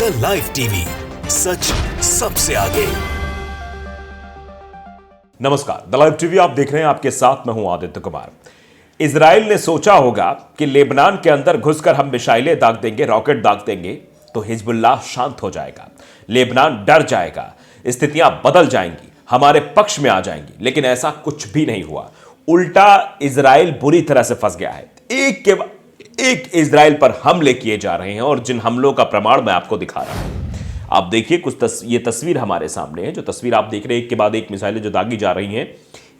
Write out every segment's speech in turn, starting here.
The live TV, सच सबसे आगे। नमस्कार, द लाइव टीवी आप देख रहे हैं। आपके साथ मैं हूं आदित्य कुमार। इजराइल ने सोचा होगा कि लेबनान के अंदर घुसकर हम मिसाइलें दाग देंगे, रॉकेट दाग देंगे तो हिजबुल्लाह शांत हो जाएगा, लेबनान डर जाएगा, स्थितियां बदल जाएंगी, हमारे पक्ष में आ जाएंगी। लेकिन ऐसा कुछ भी नहीं हुआ। उल्टा इजराइल बुरी तरह से फंस गया है। एक के बाद एक इजराइल पर हमले किए जा रहे हैं और जिन हमलों का प्रमाण मैं आपको दिखा रहा हूं। आप देखिए ये तस्वीर हमारे सामने है। जो तस्वीर आप देख रहे हैं, एक के बाद एक मिसाइलें जो दागी जा रही हैं,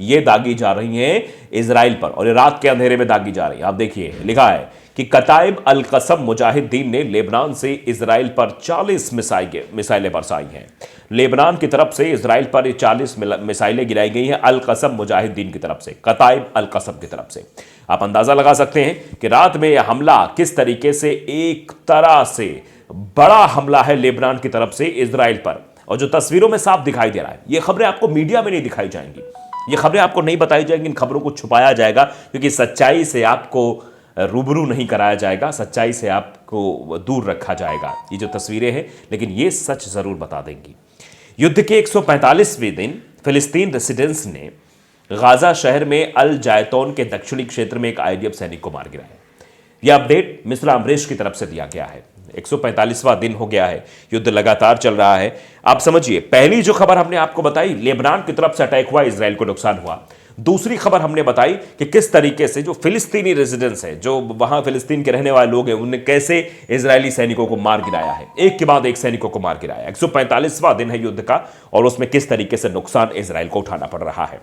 ये दागी जा रही हैं इजराइल पर, और ये रात के अंधेरे में दागी जा रही है। आप देखिए, लिखा है कि कताइब अल कसम मुजाहिदीन ने लेबनान से इजराइल पर 40 मिसाइलें बरसाई हैं। लेबनान की तरफ से इजराइल पर 40 मिसाइलें गिराई गई हैं अल कसम मुजाहिदीन की तरफ से, कताइब अल कसम की तरफ से। आप अंदाजा लगा सकते हैं कि रात में यह हमला किस तरीके से, एक तरह से बड़ा हमला है लेबनान की तरफ से इजराइल पर। और जो तस्वीरों में साफ दिखाई दे रहा है, ये खबरें आपको मीडिया में नहीं दिखाई जाएंगी, ये खबरें आपको नहीं बताई जाएंगी, इन खबरों को छुपाया जाएगा क्योंकि सच्चाई से आपको रूबरू नहीं कराया जाएगा, सच्चाई से आपको दूर रखा जाएगा। ये जो तस्वीरें हैं, लेकिन ये सच जरूर बता देंगी। युद्ध के 145वें दिन फिलिस्तीन रेसिडेंस ने गाजा शहर में अल जायतौन के दक्षिणी क्षेत्र में एक आईडीएफ सैनिक को मार गिराया। यह अपडेट मिस्र अमरीश की तरफ से दिया गया है। 145वां दिन हो गया है, युद्ध लगातार चल रहा है। आप समझिए, पहली जो खबर हमने आपको बताई, लेबनान की तरफ से अटैक हुआ, इजराइल को नुकसान हुआ। दूसरी खबर हमने बताई कि किस तरीके से जो फिलिस्तीनी रेजिडेंट्स है, जो वहां फिलिस्तीन के रहने वाले लोग हैं, उन्हें कैसे इजरायली सैनिकों को मार गिराया है, एक के बाद एक सैनिकों को मार गिराया। 145वां दिन है युद्ध का, और उसमें किस तरीके से नुकसान इजराइल को उठाना पड़ रहा है।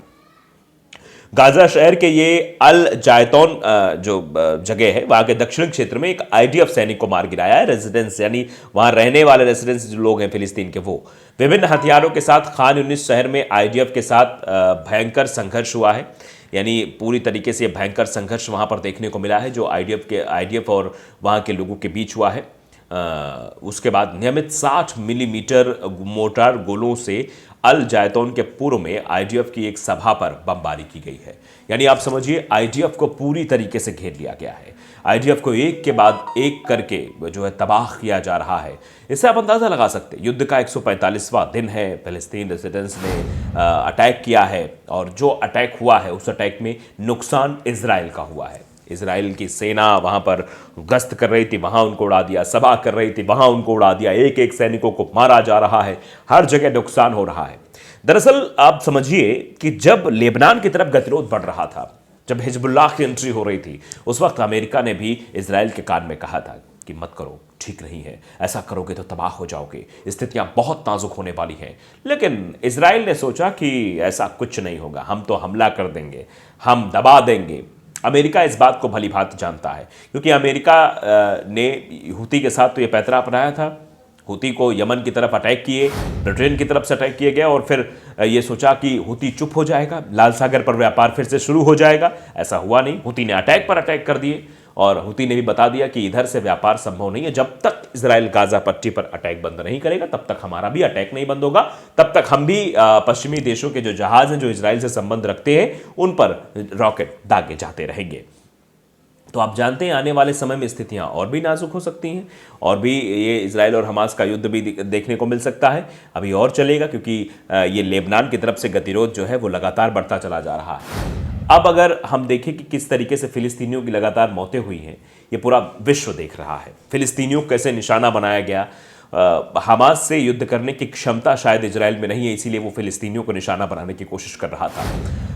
गाजा शहर के ये अल जायतौन जो जगह है, वहां के दक्षिण क्षेत्र में एक आईडीएफ सैनिक को मार गिराया है। रेजिडेंस यानी वहां रहने वाले रेजिडेंस जो लोग हैं फिलिस्तीन के, वो विभिन्न हथियारों के साथ खान यूनिस शहर में आईडीएफ के साथ भयंकर संघर्ष हुआ है। यानी पूरी तरीके से भयंकर संघर्ष वहां पर देखने को मिला है, जो आईडीएफ और वहां के लोगों के बीच हुआ है। उसके बाद नियमित 60 मिलीमीटर मोर्टार गोलों से अल जायतौन के पूर्व में आईडीएफ की एक सभा पर बमबारी की गई है। यानी आप समझिए, आईडीएफ को पूरी तरीके से घेर लिया गया है। आईडीएफ को एक के बाद एक करके जो है तबाह किया जा रहा है। इससे आप अंदाजा लगा सकते हैं, युद्ध का 145वां दिन है, फिलिस्तीन रेजिडेंस ने अटैक किया है, और जो अटैक हुआ है उस अटैक में नुकसान इजराइल का हुआ है। इजराइल की सेना वहां पर गश्त कर रही थी, वहां उनको उड़ा दिया, सभा कर रही थी, वहां उनको उड़ा दिया, एक एक सैनिकों को मारा जा रहा है, हर जगह नुकसान हो रहा है। दरअसल आप समझिए कि जब लेबनान की तरफ गतिरोध बढ़ रहा था, जब हिजबुल्लाह की एंट्री हो रही थी, उस वक्त अमेरिका ने भी इजराइल के कान में कहा था कि मत करो, ठीक नहीं है, ऐसा करोगे तो तबाह हो जाओगे, स्थितियां बहुत नाजुक होने वाली हैं। लेकिन इजराइल ने सोचा कि ऐसा कुछ नहीं होगा, हम तो हमला कर देंगे, हम दबा देंगे। अमेरिका इस बात को भली भांति जानता है, क्योंकि अमेरिका ने हुती के साथ तो ये पैंतरा अपनाया था। हुती को यमन की तरफ अटैक किए, ब्रिटेन की तरफ से अटैक किए गए, और फिर ये सोचा कि हुती चुप हो जाएगा, लाल सागर पर व्यापार फिर से शुरू हो जाएगा। ऐसा हुआ नहीं, हुती ने अटैक पर अटैक कर दिए, और हुती ने भी बता दिया कि इधर से व्यापार संभव नहीं है। जब तक इजराइल गाजा पट्टी पर अटैक बंद नहीं करेगा, तब तक हमारा भी अटैक नहीं बंद होगा, तब तक हम भी पश्चिमी देशों के जो जहाज हैं, जो इजराइल से संबंध रखते हैं, उन पर रॉकेट दागे जाते रहेंगे। तो आप जानते हैं, आने वाले समय में स्थितियां और भी नाजुक हो सकती हैं, और भी ये इजराइल और हमास का युद्ध भी देखने को मिल सकता है। अभी और चलेगा, क्योंकि ये लेबनान की तरफ से गतिरोध जो है वो लगातार बढ़ता चला जा रहा है। अब अगर हम देखें कि किस तरीके से फिलिस्तीनियों की लगातार मौतें हुई हैं, ये पूरा विश्व देख रहा है। फिलिस्तीनियों को कैसे निशाना बनाया गया। हमास से युद्ध करने की क्षमता शायद इजराइल में नहीं है, इसीलिए वो फिलिस्तीनियों को निशाना बनाने की कोशिश कर रहा था।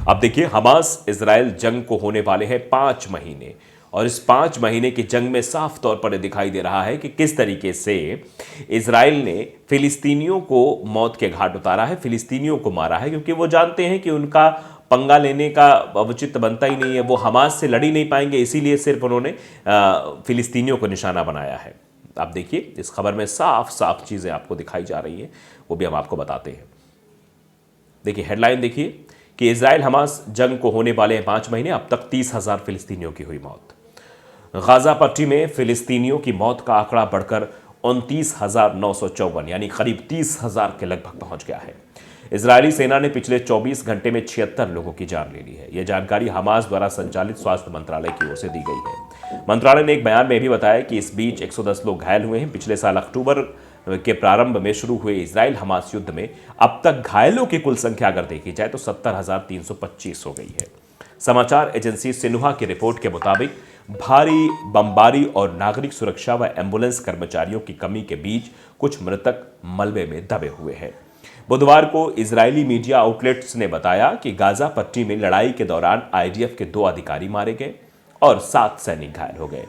अब देखिए, हमास इजराइल जंग को होने वाले हैं 5 महीने, और इस 5 महीने की जंग में साफ तौर पर दिखाई दे रहा है कि किस तरीके से इजराइल ने फिलिस्तीनियों को मौत के घाट उतारा है, फिलिस्तीनियों को मारा है, क्योंकि वो जानते हैं कि उनका पंगा लेने का औचित्य बनता ही नहीं है, वो हमास से लड़ ही नहीं पाएंगे, इसीलिए सिर्फ उन्होंने फिलिस्तीनियों को निशाना बनाया है। आप देखिए, इस खबर में साफ साफ चीज़ें आपको दिखाई जा रही है, वो भी हम आपको बताते हैं। देखिए, हेडलाइन देखिए कि इजराइल हमास जंग को होने वाले हैं 5 महीने, अब तक 30,000 फिलिस्तीनियों की हुई मौत। गाजा पट्टी में फिलिस्तीनियों की मौत का आंकड़ा बढ़कर 29,954 यानी करीब 30,000 के लगभग पहुंच गया है। इजरायली सेना ने पिछले 24 घंटे में 76 लोगों की जान ले ली है। यह जानकारी हमास द्वारा संचालित स्वास्थ्य मंत्रालय की ओर से दी गई है। मंत्रालय ने एक बयान में भी बताया कि इस बीच 110 लोग घायल हुए हैं। पिछले साल अक्टूबर के प्रारंभ में शुरू हुए इजराइल हमास युद्ध में अब तक घायलों की कुल संख्या अगर देखी जाए तो 70,325 हो गई है। समाचार एजेंसी सिन्हुआ की रिपोर्ट के मुताबिक भारी बमबारी और नागरिक सुरक्षा व एम्बुलेंस कर्मचारियों की कमी के बीच कुछ मृतक मलबे में दबे हुए हैं। बुधवार को इजरायली मीडिया आउटलेट्स ने बताया कि गाजा पट्टी में लड़ाई के दौरान आईडीएफ के 2 अधिकारी मारे गए और 7 सैनिक घायल हो गए।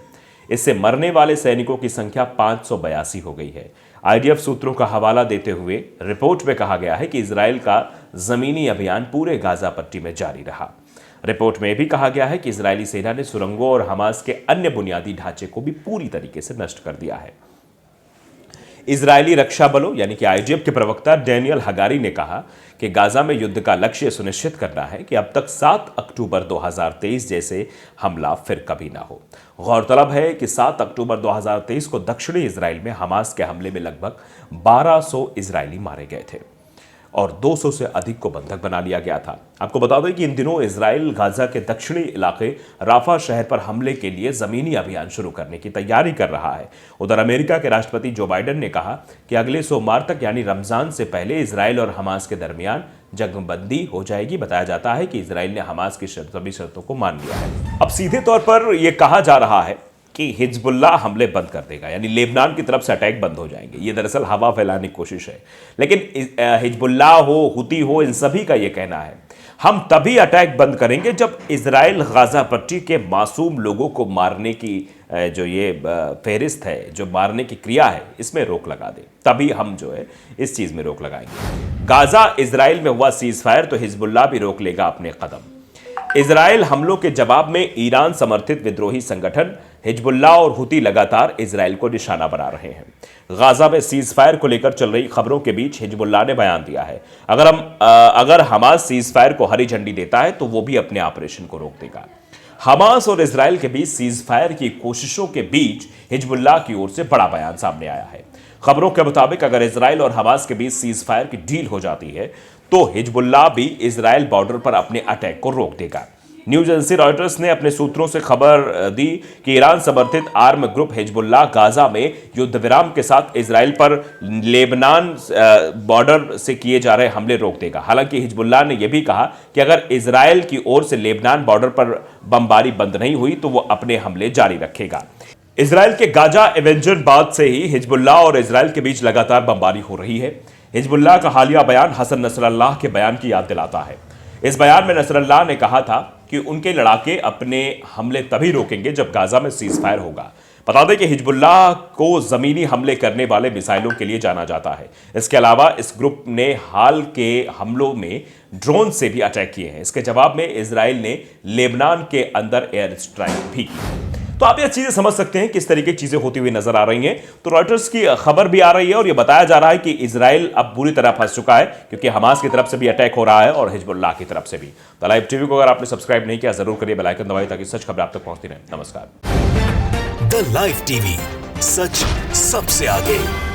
इससे मरने वाले सैनिकों की संख्या 582 हो गई है। आईडीएफ सूत्रों का हवाला देते हुए रिपोर्ट में कहा गया है कि इजराइल का जमीनी अभियान पूरे गाजा पट्टी में जारी रहा। रिपोर्ट में भी कहा गया है कि इजरायली सेना ने सुरंगों और हमास के अन्य बुनियादी ढांचे को भी पूरी तरीके से नष्ट कर दिया है। इजरायली रक्षा बलों यानी कि आईडीएफ के प्रवक्ता डैनियल हगारी ने कहा कि गाजा में युद्ध का लक्ष्य सुनिश्चित करना है कि अब तक 7 अक्टूबर 2023 जैसे हमला फिर कभी ना हो। गौरतलब है कि 7 अक्टूबर 2023 को दक्षिणी इजराइल में हमास के हमले में लगभग 1200 इजरायली मारे गए थे और 200 से अधिक को बंधक बना लिया गया था। आपको बता दें कि इन दिनों इजराइल गाजा के दक्षिणी इलाके राफा शहर पर हमले के लिए जमीनी अभियान शुरू करने की तैयारी कर रहा है। उधर अमेरिका के राष्ट्रपति जो बाइडेन ने कहा कि अगले सोमवार तक यानी रमजान से पहले इजराइल और हमास के दरमियान जंगबंदी हो जाएगी। बताया जाता है कि इजराइल ने हमास की सभी शर्तों को मान लिया है। अब सीधे तौर पर यह कहा जा रहा है कि हिजबुल्लाह हमले बंद कर देगा, यानी लेबनान की तरफ से अटैक बंद हो जाएंगे। ये दरअसल हवा फैलाने की कोशिश है, लेकिन हिजबुल्लाह हो, हुती हो, इन सभी का ये कहना है हम तभी अटैक बंद करेंगे जब इजराइल गाजा पट्टी के मासूम लोगों को मारने की जो ये फहरिस्त है, जो मारने की क्रिया है, इसमें रोक लगा दे। तभी हम जो है इस चीज में रोक लगाएंगे। गाजा इजराइल में हुआ सीज फायर तो हिजबुल्लाह भी रोक लेगा अपने कदम। इजराइल हमलों के जवाब में ईरान समर्थित विद्रोही संगठन हिजबुल्लाह और हुती लगातार इजराइल को निशाना बना रहे हैं। गाजा में सीज फायर को लेकर चल रही खबरों के बीच हिजबुल्लाह ने बयान दिया है अगर हमास सीज फायर को हरी झंडी देता है तो वो भी अपने ऑपरेशन को रोक देगा। हमास और इजराइल के बीच सीज फायर की कोशिशों के बीच हिजबुल्लाह की ओर से बड़ा बयान सामने आया है। खबरों के मुताबिक अगर इजराइल और हमास के बीच सीज फायर की डील हो जाती है तो हिजबुल्लाह भी इजराइल बॉर्डर पर अपने अटैक को रोक देगा। न्यूज एजेंसी रॉयटर्स ने अपने सूत्रों से खबर दी कि ईरान समर्थित आर्म ग्रुप हिजबुल्लाह गाजा में युद्ध विराम के साथ इजराइल पर लेबनान बॉर्डर से किए जा रहे हमले रोक देगा। हालांकि हिजबुल्लाह ने यह भी कहा कि अगर इजराइल की ओर से लेबनान बॉर्डर पर बमबारी बंद नहीं हुई तो वो अपने हमले जारी रखेगा। इजराइल के गाजा एवेंजर बाद से ही हिजबुल्लाह और इजराइल के बीच लगातार बमबारी हो रही है। हिजबुल्लाह का हालिया बयान हसन नसरल्लाह के बयान की याद दिलाता है। इस बयान में नसरल्लाह ने कहा था कि उनके लड़ाके अपने हमले तभी रोकेंगे जब गाजा में सीज फायर होगा। बता दें कि हिजबुल्लाह को जमीनी हमले करने वाले मिसाइलों के लिए जाना जाता है। इसके अलावा इस ग्रुप ने हाल के हमलों में ड्रोन से भी अटैक किए हैं। इसके जवाब में इजराइल ने लेबनान के अंदर एयर स्ट्राइक भी की। तो आप ये चीजें समझ सकते हैं किस तरीके की चीजें होती हुई नजर आ रही हैं। तो रॉयटर्स की खबर भी आ रही है और ये बताया जा रहा है कि इजराइल अब बुरी तरह फंस चुका है क्योंकि हमास की तरफ से भी अटैक हो रहा है और हिजबुल्लाह की तरफ से भी। द लाइव टीवी को अगर आपने सब्सक्राइब नहीं किया जरूर करिए, बेल आइकन दबाइए ताकि सच खबर आप तक पहुंचती रहे। नमस्कार। द लाइव टीवी, सच सबसे आगे।